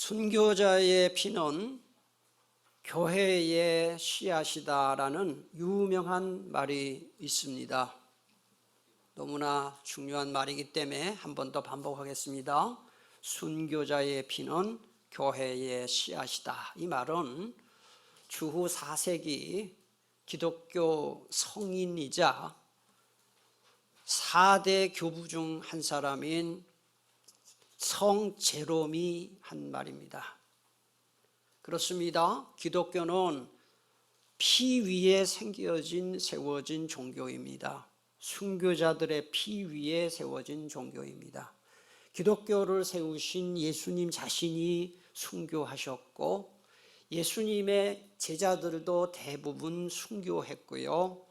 순교자의 피는 교회의 씨앗이다라는 유명한 말이 있습니다. 너무나 중요한 말이기 때문에 한 번 더 반복하겠습니다. 순교자의 피는 교회의 씨앗이다. 이 말은 주후 4세기 기독교 성인이자 4대 교부 중 한 사람인 성 제롬이 한 말입니다. 그렇습니다. 기독교는 피 위에 세워진 종교입니다. 순교자들의 피 위에 세워진 종교입니다. 기독교를 세우신 예수님 자신이 순교하셨고 예수님의 제자들도 대부분 순교했고요.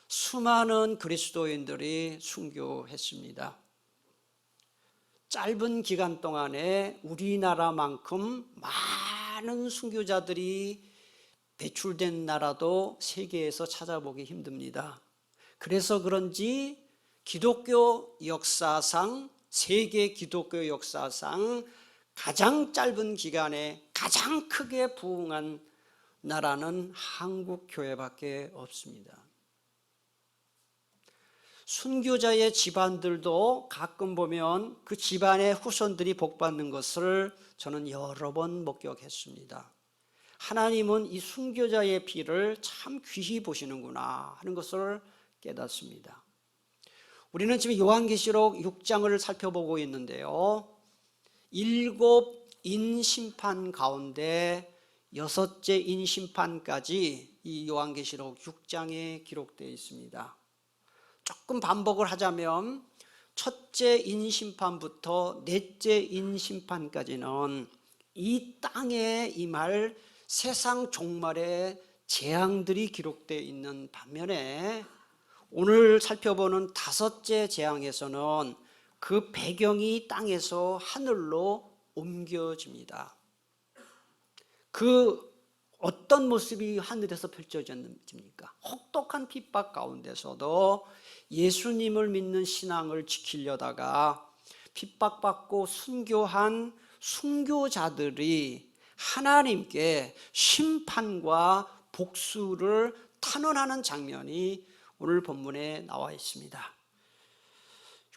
수많은 그리스도인들이 순교했습니다. 짧은 기간 동안에 우리나라만큼 많은 순교자들이 배출된 나라도 세계에서 찾아보기 힘듭니다. 그래서 그런지 기독교 역사상, 세계 기독교 역사상 가장 짧은 기간에 가장 크게 부흥한 나라는 한국 교회밖에 없습니다. 순교자의 집안들도 가끔 보면 그 집안의 후손들이 복받는 것을 저는 여러 번 목격했습니다. 하나님은 이 순교자의 피를 참 귀히 보시는구나 하는 것을 깨닫습니다. 우리는 지금 요한계시록 6장을 살펴보고 있는데요. 7인 심판 가운데 6째 인 심판까지 이 요한계시록 6장에 기록되어 있습니다. 조금 반복을 하자면 첫째 인심판부터 넷째 인심판까지는 이 땅에 임할 세상 종말의 재앙들이 기록되어 있는 반면에 오늘 살펴보는 5째 재앙에서는 그 배경이 땅에서 하늘로 옮겨집니다. 그 어떤 모습이 하늘에서 펼쳐집니까? 혹독한 핍박 가운데서도 예수님을 믿는 신앙을 지키려다가 핍박받고 순교한 순교자들이 하나님께 심판과 복수를 탄원하는 장면이 오늘 본문에 나와 있습니다.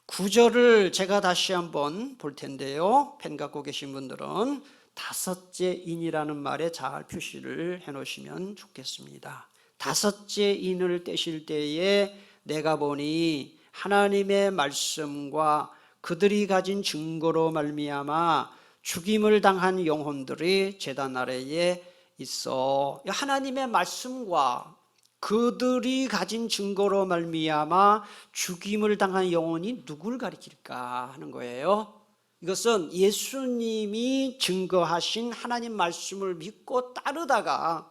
9절을 제가 다시 한번 볼 텐데요. 펜 갖고 계신 분들은 5째 인이라는 말에 잘 표시를 해 놓으시면 좋겠습니다. 5째 인을 떼실 때에 내가 보니 하나님의 말씀과 그들이 가진 증거로 말미암아 죽임을 당한 영혼들이 제단 아래에 있어. 하나님의 말씀과 그들이 가진 증거로 말미암아 죽임을 당한 영혼이 누굴 가리킬까 하는 거예요. 이것은 예수님이 증거하신 하나님 말씀을 믿고 따르다가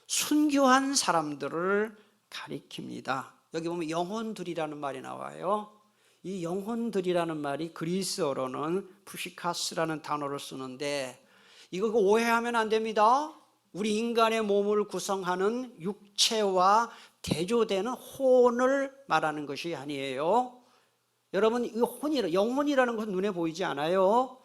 순교한 사람들을 가리킵니다. 여기 보면 영혼들이라는 말이 나와요. 이 영혼들이라는 말이 그리스어로는 푸시카스라는 단어를 쓰는데 이거 오해하면 안 됩니다. 우리 인간의 몸을 구성하는 육체와 대조되는 혼을 말하는 것이 아니에요. 여러분, 이 영혼이라는 것은 눈에 보이지 않아요.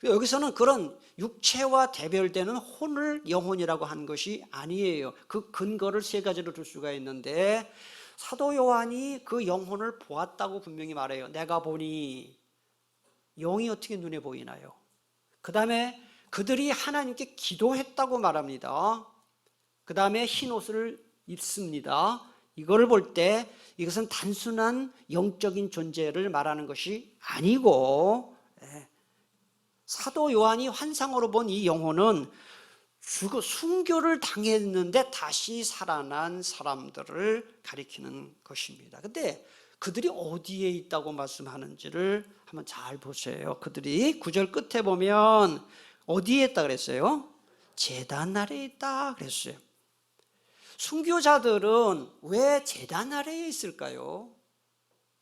여기서는 그런 육체와 대별되는 혼을 영혼이라고 한 것이 아니에요. 그 근거를 3가지로 들 수가 있는데 사도 요한이 그 영혼을 보았다고 분명히 말해요. 내가 보니. 영이 어떻게 눈에 보이나요? 그 다음에 그들이 하나님께 기도했다고 말합니다. 그 다음에 흰 옷을 입습니다. 이걸 볼 때 이것은 단순한 영적인 존재를 말하는 것이 아니고 사도 요한이 환상으로 본 이 영혼은 순교를 당했는데 다시 살아난 사람들을 가리키는 것입니다. 근데 그들이 어디에 있다고 말씀하는지를 한번 잘 보세요. 그들이 9절 끝에 보면 어디에 있다 그랬어요? 제단 아래에 있다 그랬어요. 순교자들은 왜 제단 아래에 있을까요?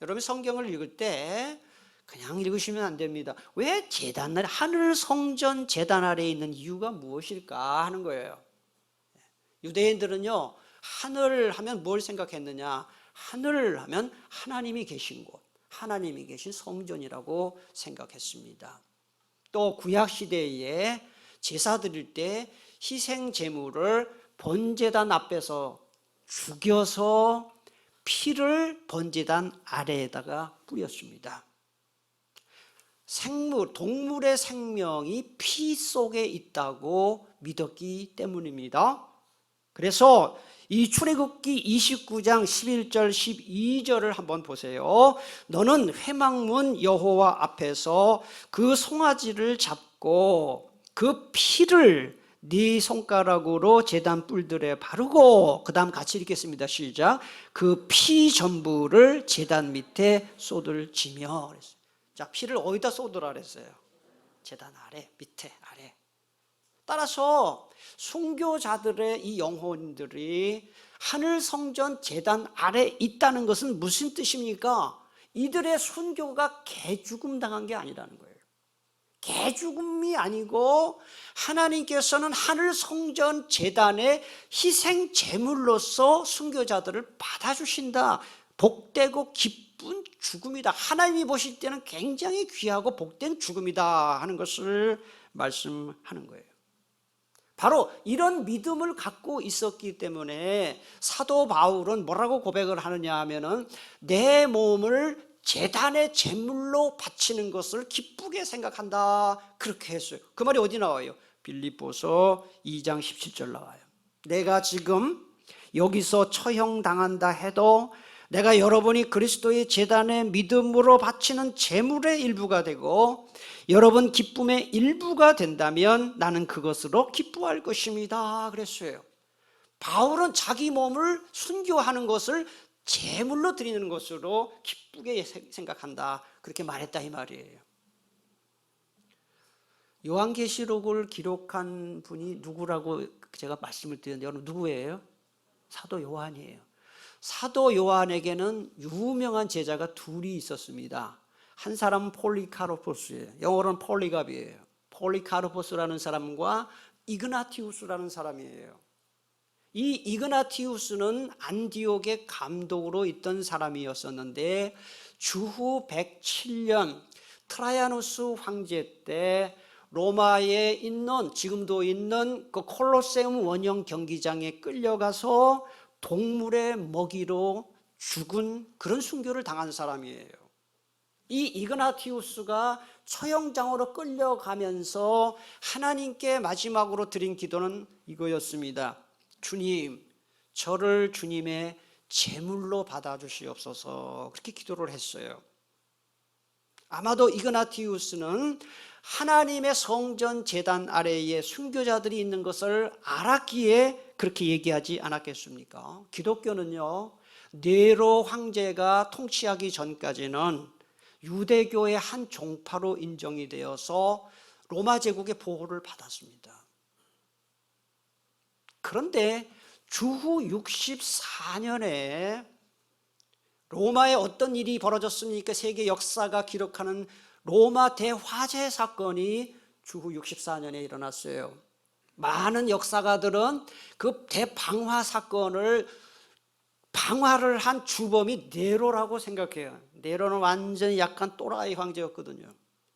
여러분 성경을 읽을 때 그냥 읽으시면 안 됩니다. 왜 제단 아래, 하늘 성전 제단 아래에 있는 이유가 무엇일까 하는 거예요. 유대인들은요, 하늘 하면 뭘 생각했느냐? 하늘 하면 하나님이 계신 곳, 하나님이 계신 성전이라고 생각했습니다. 또 구약 시대에 제사 드릴 때 희생 제물을 번제단 앞에서 죽여서 피를 번제단 아래에다가 뿌렸습니다. 동물의 생명이 피 속에 있다고 믿었기 때문입니다. 그래서 이 출애굽기 29장 11절 12절을 한번 보세요. 너는 회막문 여호와 앞에서 그 송아지를 잡고 그 피를 네 손가락으로 제단 뿔들에 바르고, 그 다음 같이 읽겠습니다. 시작. 그 피 전부를 제단 밑에 쏟을지며 그랬어요. 자, 피를 어디다 쏟으라 그랬어요? 제단 아래, 밑에, 아래. 따라서 순교자들의 이 영혼들이 하늘 성전 제단 아래 있다는 것은 무슨 뜻입니까? 이들의 순교가 개죽음 당한 게 아니라는 거예요. 개죽음이 아니고 하나님께서는 하늘 성전 제단의 희생 제물로서 순교자들을 받아주신다. 복되고 기쁜 죽음이다. 하나님이 보실 때는 굉장히 귀하고 복된 죽음이다 하는 것을 말씀하는 거예요. 바로 이런 믿음을 갖고 있었기 때문에 사도 바울은 뭐라고 고백을 하느냐 하면은 내 몸을 제단의 제물로 바치는 것을 기쁘게 생각한다, 그렇게 했어요. 그 말이 어디 나와요? 빌립보서 2장 17절 나와요. 내가 지금 여기서 처형당한다 해도 내가 여러분이 그리스도의 제단의 믿음으로 바치는 제물의 일부가 되고 여러분 기쁨의 일부가 된다면 나는 그것으로 기뻐할 것입니다, 그랬어요. 바울은 자기 몸을 순교하는 것을 제물로 드리는 것으로 기쁘게 생각한다, 그렇게 말했다 이 말이에요. 요한계시록을 기록한 분이 누구라고 제가 말씀을 드렸는데 여러분 누구예요? 사도 요한이에요. 사도 요한에게는 유명한 제자가 둘이 있었습니다. 한 사람은 폴리카르포스예요. 영어로는 폴리갑이에요. 폴리카르포스라는 사람과 이그나티우스라는 사람이에요. 이 이그나티우스는 안디옥의 감독으로 있던 사람이었었는데 주후 107년 트라이아누스 황제 때 로마에 있는, 지금도 있는 그 콜로세움 원형 경기장에 끌려가서 동물의 먹이로 죽은 그런 순교를 당한 사람이에요. 이 이그나티우스가 처형장으로 끌려가면서 하나님께 마지막으로 드린 기도는 이거였습니다. 주님, 저를 주님의 제물로 받아주시옵소서, 그렇게 기도를 했어요. 아마도 이그나티우스는 하나님의 성전 제단 아래에 순교자들이 있는 것을 알았기에 그렇게 얘기하지 않았겠습니까? 기독교는요, 네로 황제가 통치하기 전까지는 유대교의 한 종파로 인정이 되어서 로마 제국의 보호를 받았습니다. 그런데 주후 64년에 로마에 어떤 일이 벌어졌습니까? 세계 역사가 기록하는 로마 대화재 사건이 주후 64년에 일어났어요. 많은 역사가들은 그 대방화 사건을 방화를 한 주범이 네로라고 생각해요. 네로는 완전히 약간 또라이 황제였거든요.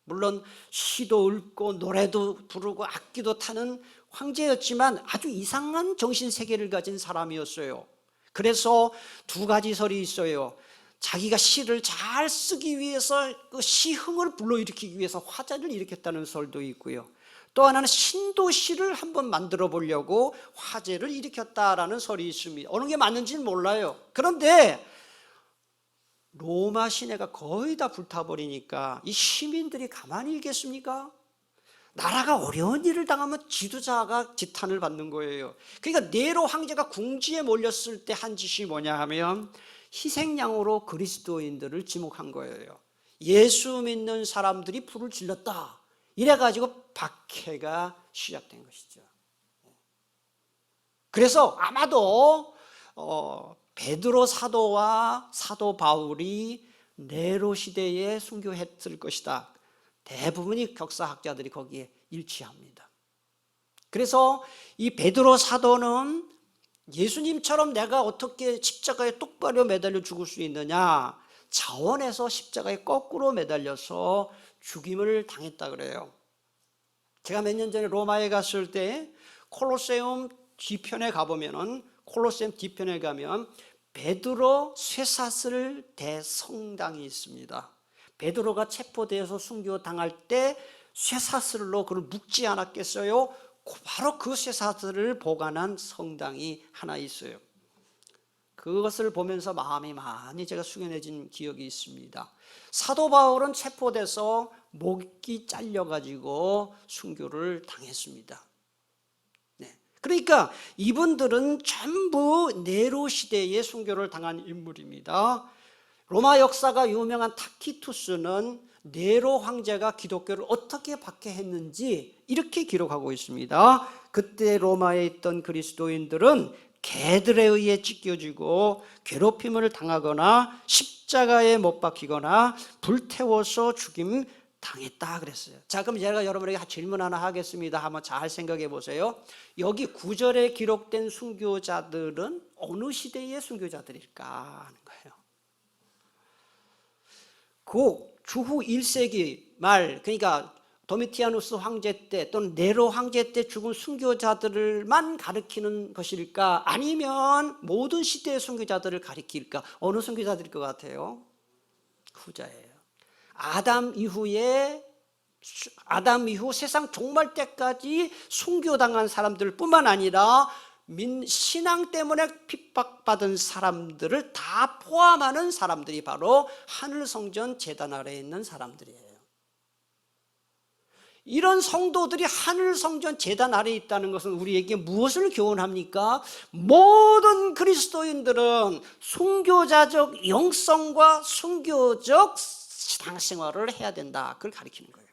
물론 시도 읊고 노래도 부르고 악기도 타는 황제였지만 아주 이상한 정신세계를 가진 사람이었어요. 그래서 두 가지 설이 있어요. 자기가 시를 잘 쓰기 위해서 그 시흥을 불러일으키기 위해서 화제를 일으켰다는 설도 있고요. 또 하나는 신도시를 한번 만들어 보려고 화제를 일으켰다라는 설이 있습니다. 어느 게 맞는지는 몰라요. 그런데 로마 시내가 거의 다 불타버리니까 이 시민들이 가만히 있겠습니까? 나라가 어려운 일을 당하면 지도자가 지탄을 받는 거예요. 그러니까 네로 황제가 궁지에 몰렸을 때 한 짓이 뭐냐 하면 희생양으로 그리스도인들을 지목한 거예요. 예수 믿는 사람들이 불을 질렀다, 이래가지고 박해가 시작된 것이죠. 그래서 아마도 베드로 사도와 사도 바울이 네로 시대에 순교했을 것이다. 대부분이 역사학자들이 거기에 일치합니다. 그래서 이 베드로 사도는 예수님처럼 내가 어떻게 십자가에 똑바로 매달려 죽을 수 있느냐, 자원해서 십자가에 거꾸로 매달려서 죽임을 당했다 그래요. 제가 몇 년 전에 로마에 갔을 때 콜로세움 뒤편에 가보면은, 콜로세움 뒤편에 가면 베드로 쇠사슬 대성당이 있습니다. 베드로가 체포되어서 순교당할 때 쇠사슬로 그를 묶지 않았겠어요? 바로 그 쇠사슬을 보관한 성당이 하나 있어요. 그것을 보면서 마음이 많이 제가 숙연해진 기억이 있습니다. 사도 바울은 체포돼서 목이 잘려가지고 순교를 당했습니다. 그러니까 이분들은 전부 네로 시대에 순교를 당한 인물입니다. 로마 역사가 유명한 타키투스는 네로 황제가 기독교를 어떻게 박해했는지 이렇게 기록하고 있습니다. 그때 로마에 있던 그리스도인들은 개들에 의해 찢겨지고 괴롭힘을 당하거나 십자가에 못 박히거나 불태워서 죽임 당했다 그랬어요. 자, 그럼 제가 여러분에게 질문 하나 하겠습니다. 한번 잘 생각해 보세요. 여기 9절에 기록된 순교자들은 어느 시대의 순교자들일까 하는 거예요. 그 주후 1세기 말, 그러니까 도미티아누스 황제 때 또는 네로 황제 때 죽은 순교자들만 가리키는 것일까, 아니면 모든 시대의 순교자들을 가리킬까? 어느 순교자들일 것 같아요? 후자예요. 아담 이후 세상 종말 때까지 순교당한 사람들 뿐만 아니라 신앙 때문에 핍박받은 사람들을 다 포함하는 사람들이 바로 하늘성전 제단 아래에 있는 사람들이에요. 이런 성도들이 하늘성전 제단 아래에 있다는 것은 우리에게 무엇을 교훈합니까? 모든 그리스도인들은 순교자적 영성과 순교적 신앙생활을 해야 된다, 그걸 가리키는 거예요.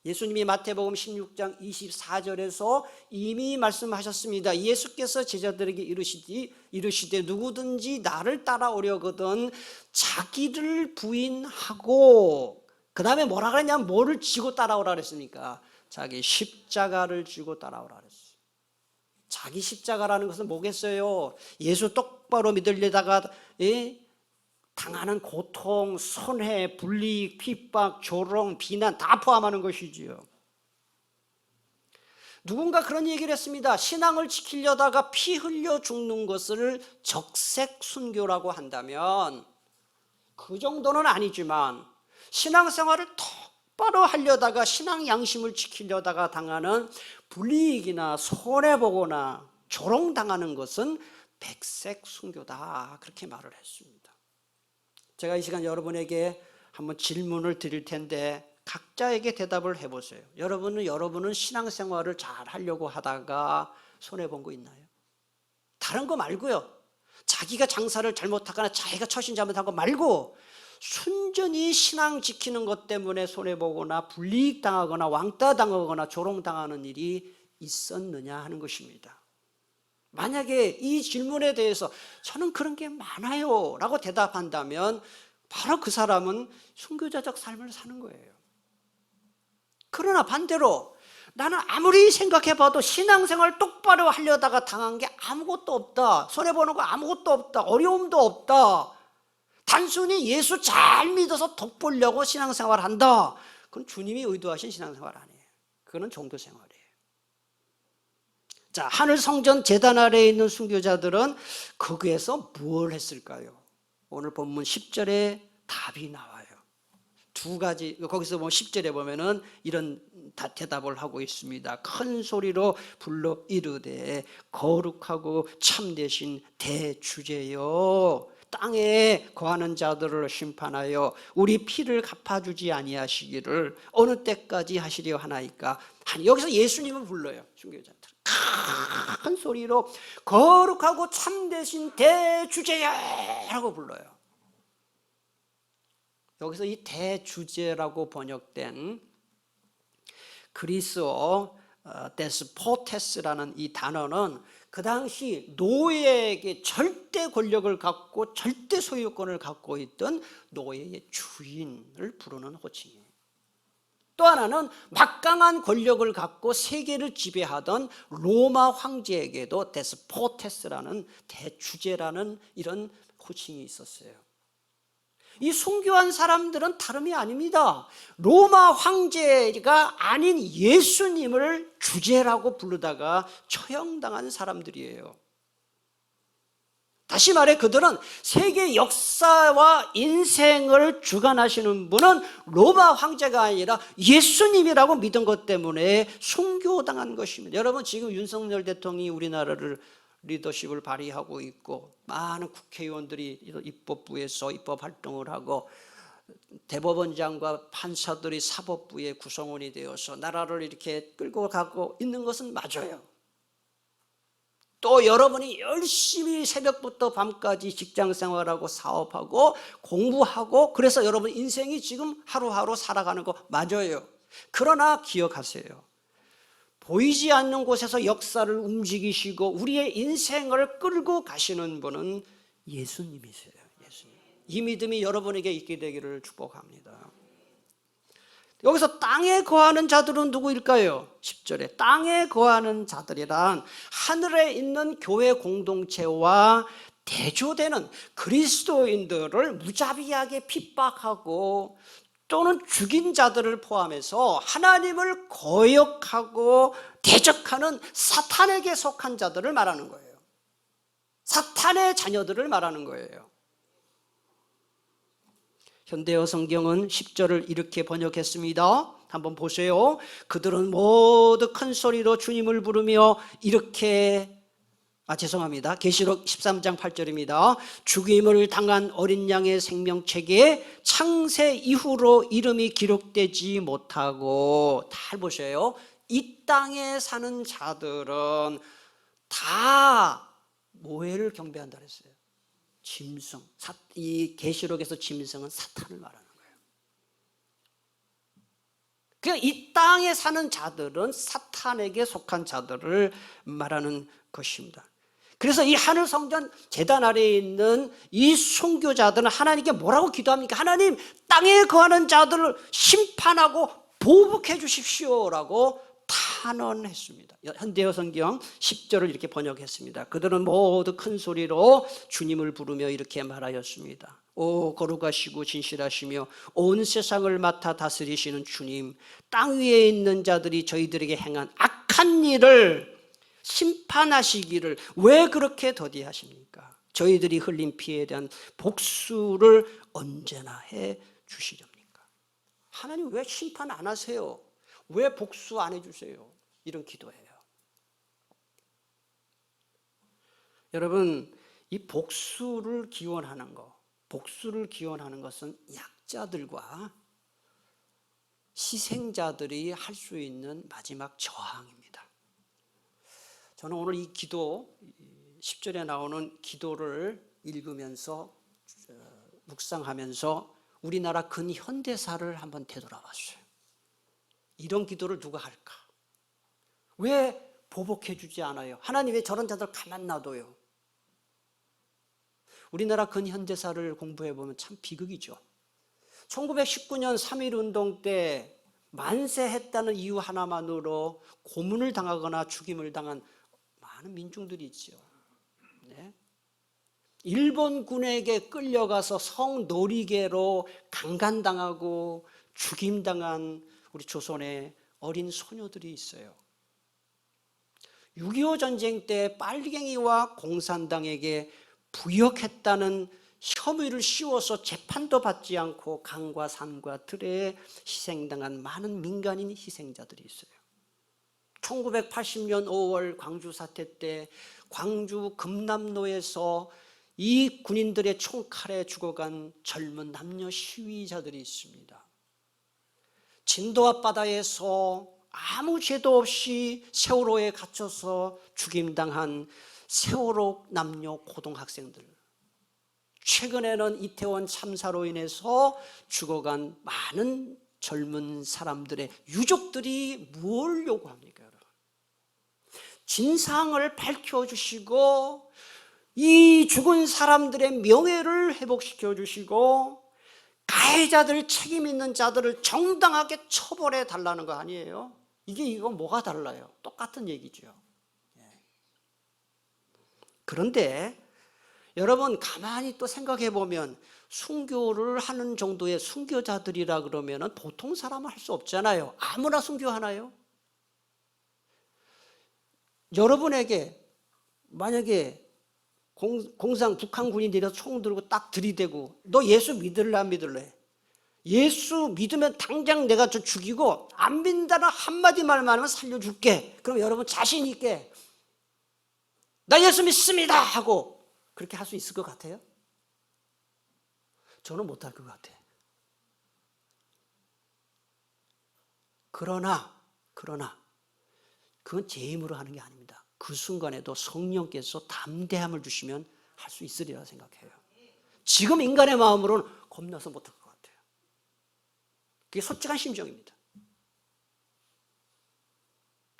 예수님이 마태복음 16장 24절에서 이미 말씀하셨습니다. 예수께서 제자들에게 이르시되 누구든지 나를 따라오려거든 자기를 부인하고, 그 다음에 뭐라 그랬냐면 뭐를 지고 따라오라 그랬습니까? 자기 십자가를 지고 따라오라 그랬어요. 자기 십자가라는 것은 뭐겠어요? 예수 똑바로 믿으려다가 당하는 고통, 손해, 불이익, 핍박, 조롱, 비난 다 포함하는 것이지요. 누군가 그런 얘기를 했습니다. 신앙을 지키려다가 피 흘려 죽는 것을 적색 순교라고 한다면 그 정도는 아니지만 신앙생활을 똑바로 하려다가 신앙 양심을 지키려다가 당하는 불이익이나 손해보거나 조롱당하는 것은 백색 순교다, 그렇게 말을 했습니다. 제가 이 시간 여러분에게 한번 질문을 드릴 텐데 각자에게 대답을 해보세요. 여러분은 신앙생활을 잘 하려고 하다가 손해본 거 있나요? 다른 거 말고요. 자기가 장사를 잘못하거나 자기가 처신 잘못한 거 말고 순전히 신앙 지키는 것 때문에 손해보거나 불이익 당하거나 왕따 당하거나 조롱당하는 일이 있었느냐 하는 것입니다. 만약에 이 질문에 대해서 저는 그런 게 많아요 라고 대답한다면 바로 그 사람은 순교자적 삶을 사는 거예요. 그러나 반대로 나는 아무리 생각해봐도 신앙생활 똑바로 하려다가 당한 게 아무것도 없다, 손해보는 거 아무것도 없다, 어려움도 없다, 단순히 예수 잘 믿어서 덕보려고 신앙생활 한다, 그건 주님이 의도하신 신앙생활 아니에요. 그거는 종교생활이에요. 자, 하늘성전 제단 아래에 있는 순교자들은 거기에서 뭘 했을까요? 오늘 본문 10절에 답이 나와요. 두 가지, 거기서 10절에 보면은 이런 대답을 하고 있습니다. 큰 소리로 불러 이르되 거룩하고 참되신 대주제여, 땅에 거하는 자들을 심판하여 우리 피를 갚아주지 아니하시기를 어느 때까지 하시려 하나이까. 여기서 예수님을 불러요. 순교자들 큰 소리로 거룩하고 참되신 대주제야라고 불러요. 여기서 이 대주제라고 번역된 그리스어 데스포테스라는 이 단어는 그 당시 노예에게 절대 권력을 갖고 절대 소유권을 갖고 있던 노예의 주인을 부르는 호칭이에요. 또 하나는 막강한 권력을 갖고 세계를 지배하던 로마 황제에게도 데스포테스라는 대주제라는 이런 호칭이 있었어요. 이 순교한 사람들은 다름이 아닙니다. 로마 황제가 아닌 예수님을 주제라고 부르다가 처형당한 사람들이에요. 다시 말해 그들은 세계 역사와 인생을 주관하시는 분은 로마 황제가 아니라 예수님이라고 믿은 것 때문에 순교당한 것입니다. 여러분, 지금 윤석열 대통령이 우리나라를 리더십을 발휘하고 있고 많은 국회의원들이 입법부에서 입법 활동을 하고 대법원장과 판사들이 사법부의 구성원이 되어서 나라를 이렇게 끌고 가고 있는 것은 맞아요. 또 여러분이 열심히 새벽부터 밤까지 직장생활하고 사업하고 공부하고 그래서 여러분 인생이 지금 하루하루 살아가는 거 맞아요. 그러나 기억하세요. 보이지 않는 곳에서 역사를 움직이시고 우리의 인생을 끌고 가시는 분은 예수님이세요. 예수님. 이 믿음이 여러분에게 있게 되기를 축복합니다. 여기서 땅에 거하는 자들은 누구일까요? 10절에 땅에 거하는 자들이란 하늘에 있는 교회 공동체와 대조되는 그리스도인들을 무자비하게 핍박하고 또는 죽인 자들을 포함해서 하나님을 거역하고 대적하는 사탄에게 속한 자들을 말하는 거예요. 사탄의 자녀들을 말하는 거예요. 현대어 성경은 10절을 이렇게 번역했습니다. 한번 보세요. 그들은 모두 큰 소리로 주님을 부르며 이렇게 계시록 13장 8절입니다. 죽임을 당한 어린 양의 생명책에 창세 이후로 이름이 기록되지 못하고, 잘 보세요. 이 땅에 사는 자들은 다 뭐를 경배한다 그랬어요? 짐승. 이 계시록에서 짐승은 사탄을 말하는 거예요. 그러니까 이 땅에 사는 자들은 사탄에게 속한 자들을 말하는 것입니다. 그래서 이 하늘 성전 제단 아래에 있는 이 순교자들은 하나님께 뭐라고 기도합니까? 하나님, 땅에 거하는 자들을 심판하고 보복해 주십시오라고 탄원했습니다. 현대어 성경 10절을 이렇게 번역했습니다. 그들은 모두 큰 소리로 주님을 부르며 이렇게 말하였습니다. 오 거룩하시고 진실하시며 온 세상을 맡아 다스리시는 주님, 땅 위에 있는 자들이 저희들에게 행한 악한 일을 심판하시기를 왜 그렇게 더디하십니까? 저희들이 흘린 피해에 대한 복수를 언제나 해 주시렵니까? 하나님 왜 심판 안 하세요? 왜 복수 안 해주세요? 이런 기도예요. 여러분, 이 복수를 기원하는 것은 약자들과 희생자들이 할 수 있는 마지막 저항입니다. 저는 오늘 이 기도, 10절에 나오는 기도를 읽으면서 묵상하면서 우리나라 근현대사를 한번 되돌아봤어요. 이런 기도를 누가 할까? 왜 보복해 주지 않아요? 하나님 왜 저런 자들 가만 놔둬요? 우리나라 근현대사를 공부해 보면 참 비극이죠. 1919년 3.1운동 때 만세했다는 이유 하나만으로 고문을 당하거나 죽임을 당한 많은 민중들이 있죠. 네. 일본군에게 끌려가서 성놀이개로 강간당하고 죽임당한 우리 조선의 어린 소녀들이 있어요. 6.25 전쟁 때 빨갱이와 공산당에게 부역했다는 혐의를 씌워서 재판도 받지 않고 강과 산과 들에 희생당한 많은 민간인 희생자들이 있어요. 1980년 5월 광주 사태 때 광주 금남로에서 이 군인들의 총칼에 죽어간 젊은 남녀 시위자들이 있습니다. 진도 앞바다에서 아무 죄도 없이 세월호에 갇혀서 죽임당한 세월호 남녀 고등학생들, 최근에는 이태원 참사로 인해서 죽어간 많은 젊은 사람들의 유족들이 뭘 요구합니까, 여러분? 진상을 밝혀주시고 이 죽은 사람들의 명예를 회복시켜 주시고 가해자들, 책임 있는 자들을 정당하게 처벌해 달라는 거 아니에요? 이거 뭐가 달라요? 똑같은 얘기죠. 그런데 여러분 가만히 또 생각해 보면 순교를 하는 정도의 순교자들이라 그러면 보통 사람은 할 수 없잖아요. 아무나 순교하나요? 여러분에게 만약에 공상 북한군이 내려서 총 들고 딱 들이대고 너 예수 믿을래 안 믿을래? 예수 믿으면 당장 내가 저 죽이고 안 믿는다는 한마디 말만 하면 살려줄게. 그럼 여러분 자신 있게 나 예수 믿습니다 하고 그렇게 할 수 있을 것 같아요? 저는 못할 것 같아요. 그러나 그건 제 힘으로 하는 게 아닙니다. 그 순간에도 성령께서 담대함을 주시면 할 수 있으리라 생각해요. 지금 인간의 마음으로는 겁나서 못할 것 같아요. 그게 솔직한 심정입니다.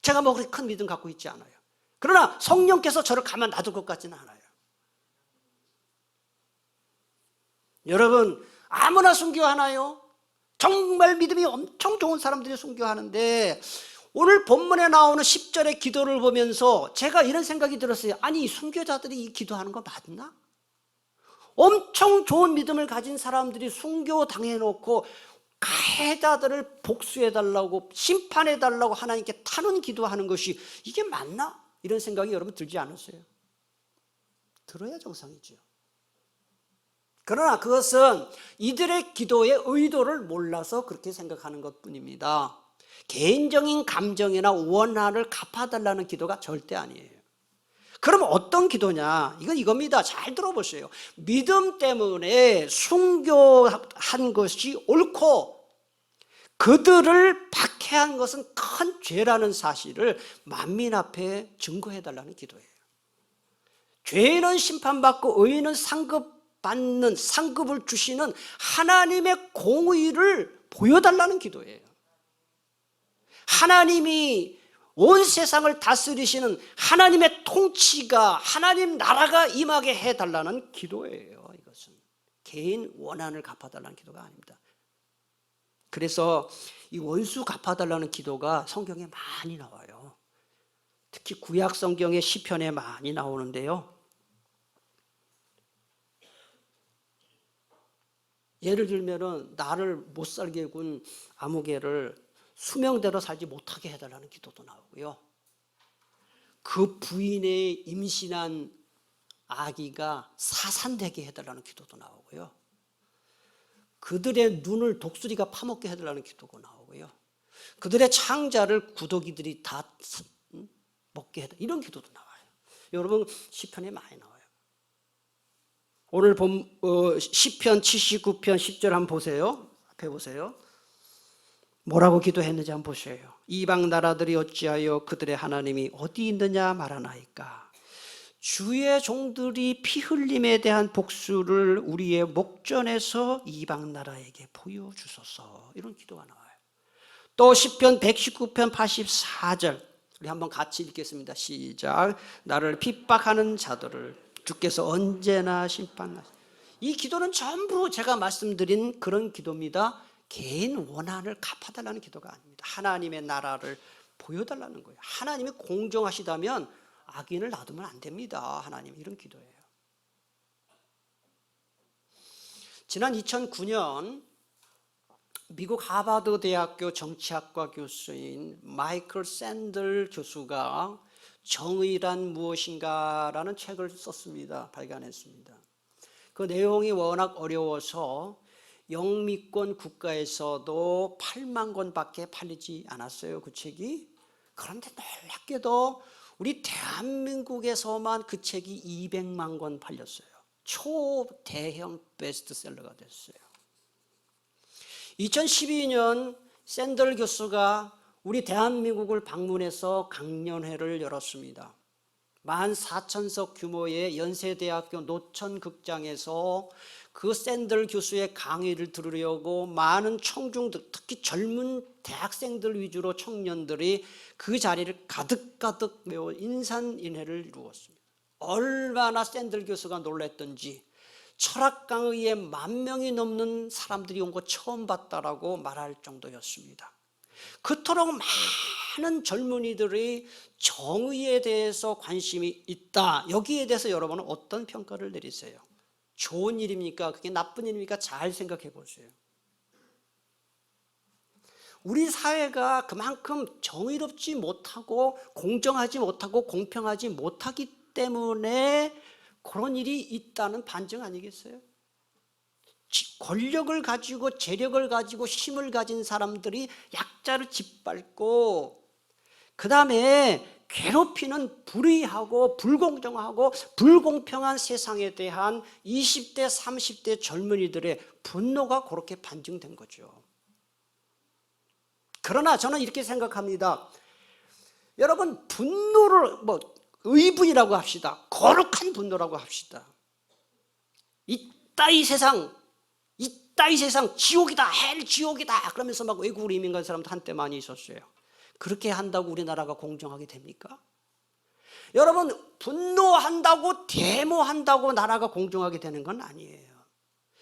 제가 뭐 그렇게 큰 믿음 갖고 있지 않아요. 그러나 성령께서 저를 가만 놔둘 것 같지는 않아요. 여러분 아무나 순교하나요? 정말 믿음이 엄청 좋은 사람들이 순교하는데 오늘 본문에 나오는 10절의 기도를 보면서 제가 이런 생각이 들었어요. 아니 순교자들이 이 기도하는 거 맞나? 엄청 좋은 믿음을 가진 사람들이 순교 당해놓고 가해자들을 복수해달라고 심판해달라고 하나님께 타는 기도하는 것이 이게 맞나? 이런 생각이 여러분 들지 않으세요? 들어야 정상이죠. 그러나 그것은 이들의 기도의 의도를 몰라서 그렇게 생각하는 것뿐입니다. 개인적인 감정이나 원한을 갚아달라는 기도가 절대 아니에요. 그럼 어떤 기도냐? 이건 이겁니다. 잘 들어보세요. 믿음 때문에 순교한 것이 옳고 그들을 박해한 것은 큰 죄라는 사실을 만민 앞에 증거해달라는 기도예요. 죄인은 심판받고 의인은 상급을 주시는 하나님의 공의를 보여달라는 기도예요. 하나님이 온 세상을 다스리시는 하나님의 통치가 하나님 나라가 임하게 해달라는 기도예요. 이것은 개인 원한을 갚아달라는 기도가 아닙니다. 그래서 이 원수 갚아달라는 기도가 성경에 많이 나와요. 특히 구약 성경의 시편에 많이 나오는데요. 예를 들면은 나를 못 살게 군 아무개를 수명대로 살지 못하게 해달라는 기도도 나오고요. 그 부인의 임신한 아기가 사산되게 해달라는 기도도 나오고요. 그들의 눈을 독수리가 파먹게 해달라는 기도가 나오고요. 그들의 창자를 구더기들이 다 먹게 해달라 이런 기도도 나와요. 여러분 시편에 많이 나와요. 오늘 시편 79편 10절 한번 보세요. 앞에 보세요. 뭐라고 기도했는지 한번 보세요. 이방 나라들이 어찌하여 그들의 하나님이 어디 있느냐 말하나이까. 주의 종들이 피 흘림에 대한 복수를 우리의 목전에서 이방 나라에게 보여주소서. 이런 기도가 나와요. 또 시편 119편 84절 우리 한번 같이 읽겠습니다. 시작. 나를 핍박하는 자들을 주께서 언제나 심판하시오. 이 기도는 전부 제가 말씀드린 그런 기도입니다. 개인 원한을 갚아달라는 기도가 아닙니다. 하나님의 나라를 보여달라는 거예요. 하나님이 공정하시다면 악인을 놔두면 안 됩니다. 하나님 이런 기도예요. 지난 2009년 미국 하버드 대학교 정치학과 교수인 마이클 샌들 교수가 정의란 무엇인가라는 책을 썼습니다. 발간했습니다. 그 내용이 워낙 어려워서 영미권 국가에서도 8만 권밖에 팔리지 않았어요. 그 책이. 그런데 놀랍게도 우리 대한민국에서만 그 책이 200만 권 팔렸어요. 초대형 베스트셀러가 됐어요. 2012년 샌들 교수가 우리 대한민국을 방문해서 강연회를 열었습니다. 14,000석 규모의 연세대학교 노천극장에서 그 샌들 교수의 강의를 들으려고 많은 청중들, 특히 젊은 대학생들 위주로 청년들이 그 자리를 가득가득 메워 인산인해를 이루었습니다. 얼마나 샌들 교수가 놀랐던지 철학 강의에 10,000명이 넘는 사람들이 온 거 처음 봤다라고 말할 정도였습니다. 그토록 많은 젊은이들이 정의에 대해서 관심이 있다. 여기에 대해서 여러분은 어떤 평가를 내리세요? 좋은 일입니까? 그게 나쁜 일입니까? 잘 생각해 보세요. 우리 사회가 그만큼 정의롭지 못하고 공정하지 못하고 공평하지 못하기 때문에 그런 일이 있다는 반증 아니겠어요? 권력을 가지고 재력을 가지고 힘을 가진 사람들이 약자를 짓밟고 그 다음에 괴롭히는 불의하고 불공정하고 불공평한 세상에 대한 20대 30대 젊은이들의 분노가 그렇게 반증된 거죠. 그러나 저는 이렇게 생각합니다. 여러분, 분노를 의분이라고 합시다. 거룩한 분노라고 합시다. 이따위 세상 지옥이다, 헬 지옥이다 그러면서 막 외국으로 이민 간 사람도 한때 많이 있었어요. 그렇게 한다고 우리나라가 공정하게 됩니까? 여러분, 분노한다고 데모한다고 나라가 공정하게 되는 건 아니에요.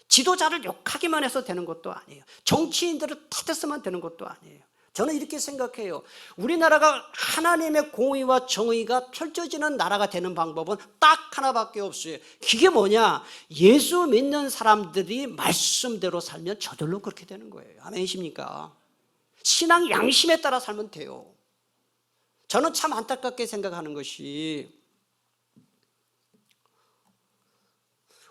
지도자를 욕하기만 해서 되는 것도 아니에요. 정치인들을 탓해서만 되는 것도 아니에요. 저는 이렇게 생각해요. 우리나라가 하나님의 공의와 정의가 펼쳐지는 나라가 되는 방법은 딱 하나밖에 없어요. 그게 뭐냐? 예수 믿는 사람들이 말씀대로 살면 저절로 그렇게 되는 거예요. 아멘이십니까? 신앙 양심에 따라 살면 돼요. 저는 참 안타깝게 생각하는 것이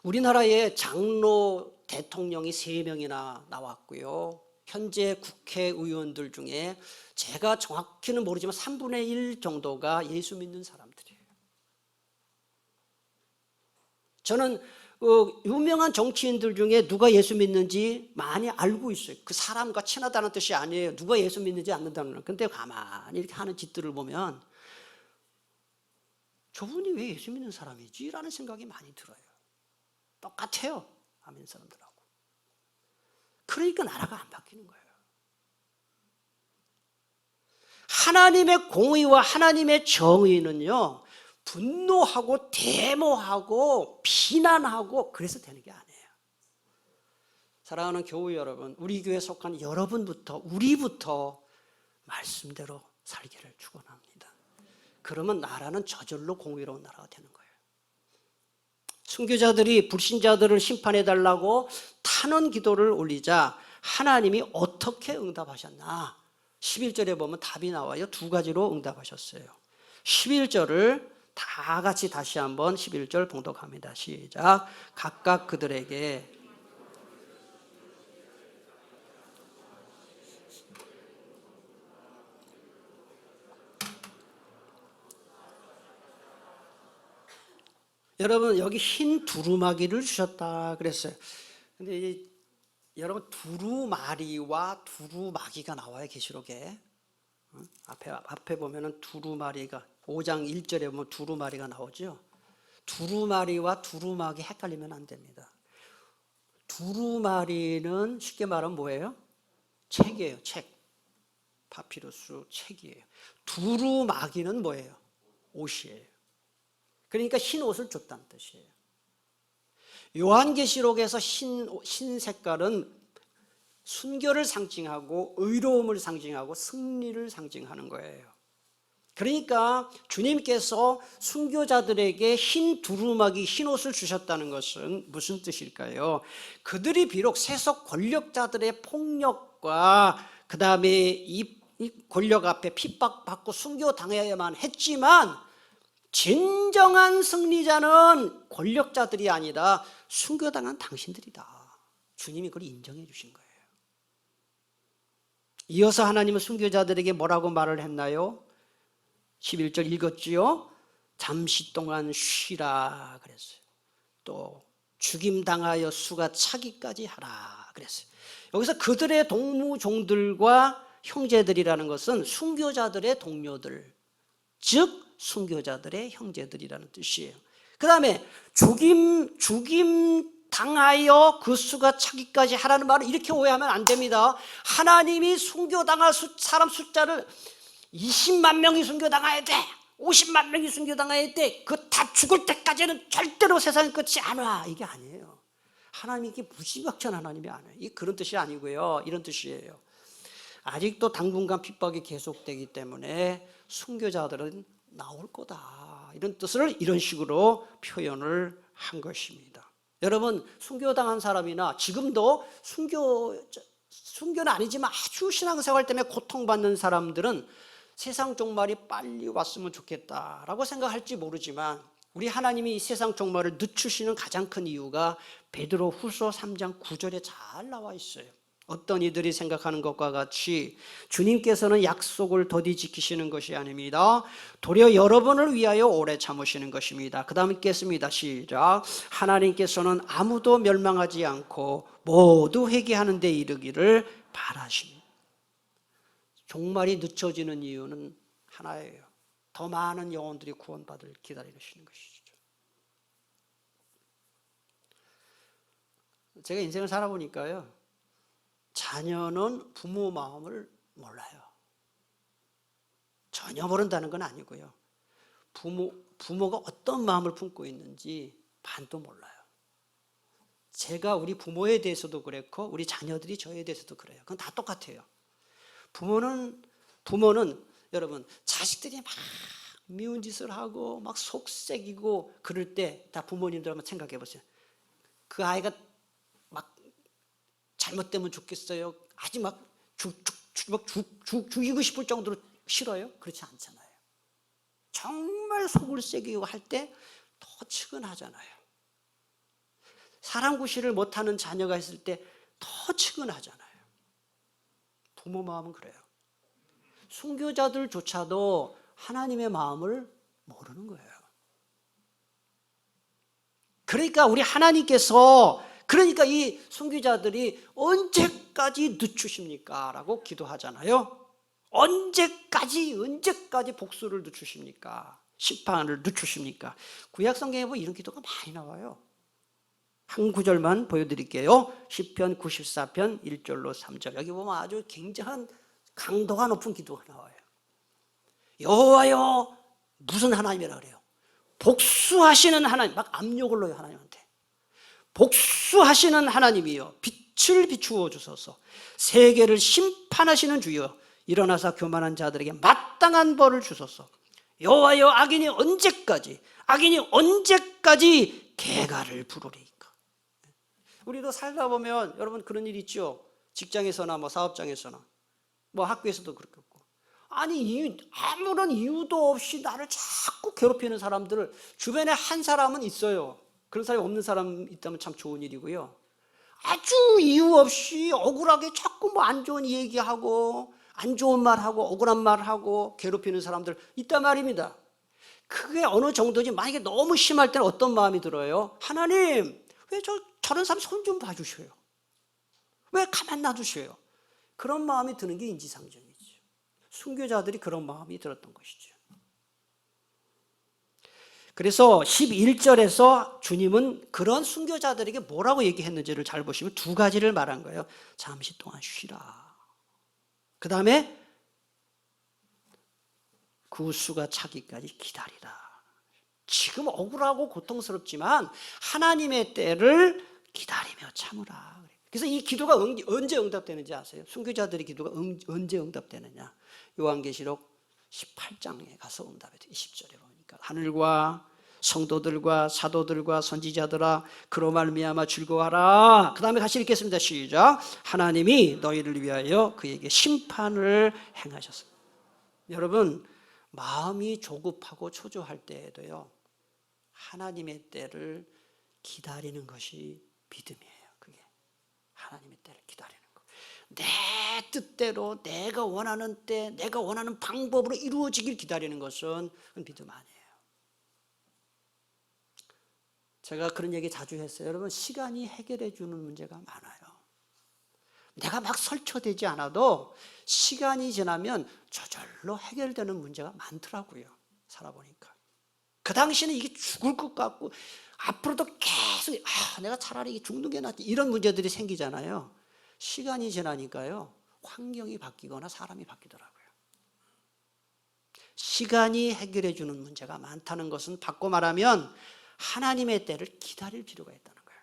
우리나라에 장로 대통령이 3명이나 나왔고요. 현재 국회의원들 중에 제가 정확히는 모르지만 3분의 1 정도가 예수 믿는 사람들이에요. 저는 유명한 정치인들 중에 누가 예수 믿는지 많이 알고 있어요. 그 사람과 친하다는 뜻이 아니에요. 누가 예수 믿는지 않는다는 거예요. 근데 가만히 이렇게 하는 짓들을 보면 저분이 왜 예수 믿는 사람이지? 라는 생각이 많이 들어요. 똑같아요. 아멘 사람들하고. 그러니까 나라가 안 바뀌는 거예요. 하나님의 공의와 하나님의 정의는요, 분노하고 데모하고 비난하고 그래서 되는 게 아니에요. 사랑하는 교우 여러분, 우리 교회에 속한 여러분부터 우리부터 말씀대로 살기를 축원합니다. 그러면 나라는 저절로 공의로운 나라가 되는 거예요. 순교자들이 불신자들을 심판해달라고 탄원 기도를 올리자 하나님이 어떻게 응답하셨나? 11절에 보면 답이 나와요. 2가지로 응답하셨어요. 11절을 다 같이 다시 한번 11절 봉독합니다. 시작. 각각 그들에게 여러분 여기 흰 두루마기를 주셨다 그랬어요. 근데 여러분 두루마리와 두루마기가 나와요. 계시록에 앞에 보면은 두루마리가 5장 1절에 보면 두루마리가 나오죠. 두루마리와 두루마기 헷갈리면 안 됩니다. 두루마리는 쉽게 말하면 뭐예요? 책이에요. 책. 파피루스 책이에요. 두루마기는 뭐예요? 옷이에요. 그러니까 흰 옷을 줬다는 뜻이에요. 요한계시록에서 흰 색깔은 순교를 상징하고 의로움을 상징하고 승리를 상징하는 거예요. 그러니까 주님께서 순교자들에게 흰 두루마기, 흰 옷을 주셨다는 것은 무슨 뜻일까요? 그들이 비록 세속 권력자들의 폭력과 그 다음에 이 권력 앞에 핍박받고 순교당해야만 했지만 진정한 승리자는 권력자들이 아니라 순교당한 당신들이다. 주님이 그걸 인정해 주신 거예요. 이어서 하나님은 순교자들에게 뭐라고 말을 했나요? 11절 읽었지요? 잠시 동안 쉬라 그랬어요. 또 죽임당하여 수가 차기까지 하라 그랬어요. 여기서 그들의 동무종들과 형제들이라는 것은 순교자들의 동료들, 즉 순교자들의 형제들이라는 뜻이에요. 그 다음에 죽임 당하여 그 수가 차기까지 하라는 말을 이렇게 오해하면 안 됩니다. 하나님이 순교당할 사람 숫자를 20만 명이 순교당해야 돼, 50만 명이 순교당해야 돼, 그 다 죽을 때까지는 절대로 세상의 끝이 안 와, 이게 아니에요. 하나님이 이게 무지막지한 하나님이 아니에요. 그런 뜻이 아니고요, 이런 뜻이에요. 아직도 당분간 핍박이 계속되기 때문에 순교자들은 나올 거다, 이런 뜻을 이런 식으로 표현을 한 것입니다. 여러분, 순교당한 사람이나 지금도 순교는 아니지만 아주 신앙생활 때문에 고통받는 사람들은 세상 종말이 빨리 왔으면 좋겠다라고 생각할지 모르지만, 우리 하나님이 이 세상 종말을 늦추시는 가장 큰 이유가 베드로 후서 3장 9절에 잘 나와 있어요. 어떤 이들이 생각하는 것과 같이 주님께서는 약속을 더디 지키시는 것이 아닙니다. 도리어 여러분을 위하여 오래 참으시는 것입니다. 그 다음 읽겠습니다. 시작. 하나님께서는 아무도 멸망하지 않고 모두 회개하는 데 이르기를 바라십니다. 종말이 늦춰지는 이유는 하나예요. 더 많은 영혼들이 구원받을 기다리시는 것이죠. 제가 인생을 살아보니까요, 자녀는 부모 마음을 몰라요. 전혀 모른다는 건 아니고요, 부모가 어떤 마음을 품고 있는지 반도 몰라요. 제가 우리 부모에 대해서도 그렇고 우리 자녀들이 저에 대해서도 그래요. 그건 다 똑같아요. 부모는 여러분, 자식들이 막 미운 짓을 하고 막 속색이고 그럴 때 다 부모님들 한번 생각해 보세요. 그 아이가 막 잘못되면 좋겠어요? 아주 막 죽이고 싶을 정도로 싫어요? 그렇지 않잖아요. 정말 속을 새기고 할 때 더 측은하잖아요. 사람 구실을 못하는 자녀가 있을 때 더 측은하잖아요. 부모 마음은 그래요. 순교자들조차도 하나님의 마음을 모르는 거예요. 그러니까 우리 하나님께서, 그러니까 이 순교자들이 언제까지 늦추십니까? 라고 기도하잖아요. 언제까지 복수를 늦추십니까? 심판을 늦추십니까? 구약 성경에 보면 이런 기도가 많이 나와요. 한 구절만 보여드릴게요. 시편 94편 1절로 3절. 여기 보면 아주 굉장한 강도가 높은 기도가 나와요. 여호와여, 무슨 하나님이라 그래요? 복수하시는 하나님. 막 압력을 넣어요, 하나님한테. 복수하시는 하나님이여, 빛을 비추어 주소서. 세계를 심판하시는 주여, 일어나사 교만한 자들에게 마땅한 벌을 주소서. 여호와여, 악인이 언제까지 개가를 부르리까? 우리도 살다 보면 여러분 그런 일 있죠. 직장에서나 뭐 사업장에서나 뭐 학교에서도 그렇겠고, 아니 아무런 이유도 없이 나를 자꾸 괴롭히는 사람들을, 주변에 한 사람은 있어요. 그런 사람이 없는 사람 있다면 참 좋은 일이고요. 아주 이유 없이 억울하게 자꾸 뭐 안 좋은 얘기하고 안 좋은 말하고 억울한 말하고 괴롭히는 사람들 있단 말입니다. 그게 어느 정도지, 만약에 너무 심할 때는 어떤 마음이 들어요? 하나님, 왜 저런 사람 손 좀 봐주셔요? 왜 가만 놔두셔요? 그런 마음이 드는 게 인지상정이죠. 순교자들이 그런 마음이 들었던 것이죠. 그래서 11절에서 주님은 그런 순교자들에게 뭐라고 얘기했는지를 잘 보시면 두 가지를 말한 거예요. 잠시 동안 쉬라. 그 다음에 구수가 차기까지 기다리라. 지금 억울하고 고통스럽지만 하나님의 때를 기다리며 참으라. 그래서 이 기도가 언제 응답되는지 아세요? 순교자들의 기도가 언제 응답되느냐? 요한계시록 18장에 가서 응답이 돼요. 20절에 보니까 하늘과 성도들과 사도들과 선지자들아, 그로 말미암아 즐거워하라. 그 다음에 같이 읽겠습니다. 시작. 하나님이 너희를 위하여 그에게 심판을 행하셨습니다. 여러분, 마음이 조급하고 초조할 때에도요, 하나님의 때를 기다리는 것이 믿음이에요. 그게 하나님의 때를 기다리는 거. 내 뜻대로 내가 원하는 때 내가 원하는 방법으로 이루어지길 기다리는 것은 믿음 아니에요. 제가 그런 얘기 자주 했어요. 여러분, 시간이 해결해 주는 문제가 많아요. 내가 막 설쳐되지 않아도 시간이 지나면 저절로 해결되는 문제가 많더라고요. 살아보니까. 그 당시에는 이게 죽을 것 같고 앞으로도 계속 내가 차라리 죽는 게 낫지, 이런 문제들이 생기잖아요. 시간이 지나니까요, 환경이 바뀌거나 사람이 바뀌더라고요. 시간이 해결해 주는 문제가 많다는 것은 바꿔 말하면 하나님의 때를 기다릴 필요가 있다는 거예요.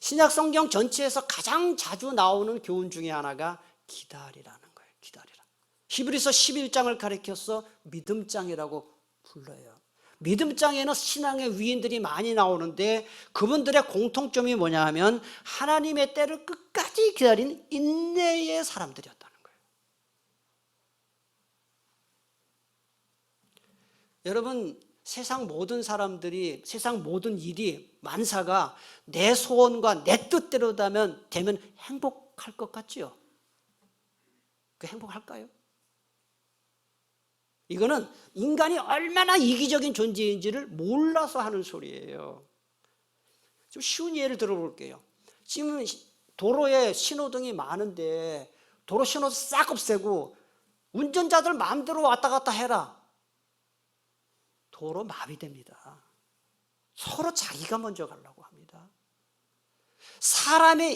신약 성경 전체에서 가장 자주 나오는 교훈 중에 하나가 기다리라는 거예요. 기다리라. 히브리서 11장을 가리켜서 믿음장이라고 불러요. 믿음장에는 신앙의 위인들이 많이 나오는데 그분들의 공통점이 뭐냐 하면 하나님의 때를 끝까지 기다린 인내의 사람들이었다는 거예요. 여러분, 세상 모든 사람들이, 세상 모든 일이, 만사가 내 소원과 내 뜻대로 되면 행복할 것 같지요? 그 행복할까요? 이거는 인간이 얼마나 이기적인 존재인지를 몰라서 하는 소리예요. 좀 쉬운 예를 들어볼게요. 지금 도로에 신호등이 많은데 도로 신호 싹 없애고 운전자들 마음대로 왔다 갔다 해라. 도로 마비됩니다. 서로 자기가 먼저 가려고 합니다.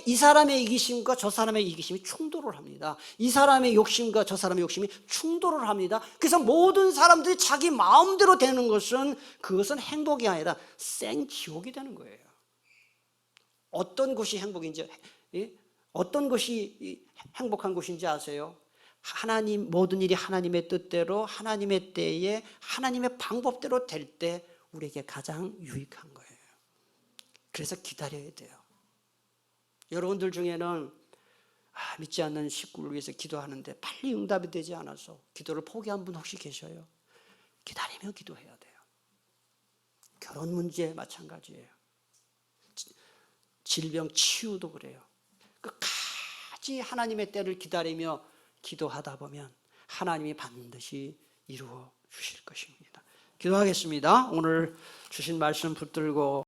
이 사람의 이기심과 저 사람의 이기심이 충돌을 합니다. 이 사람의 욕심과 저 사람의 욕심이 충돌을 합니다. 그래서 모든 사람들이 자기 마음대로 되는 그것은 행복이 아니라 생지옥이 되는 거예요. 어떤 것이 행복인지, 어떤 것이 행복한 것인지 아세요? 모든 일이 하나님의 뜻대로, 하나님의 때에, 하나님의 방법대로 될 때 우리에게 가장 유익한 거예요. 그래서 기다려야 돼요. 여러분들 중에는 믿지 않는 식구를 위해서 기도하는데 빨리 응답이 되지 않아서 기도를 포기한 분 혹시 계셔요? 기다리며 기도해야 돼요. 결혼 문제 마찬가지예요. 질병 치유도 그래요. 끝까지 하나님의 때를 기다리며 기도하다 보면 하나님이 반드시 이루어 주실 것입니다. 기도하겠습니다. 오늘 주신 말씀 붙들고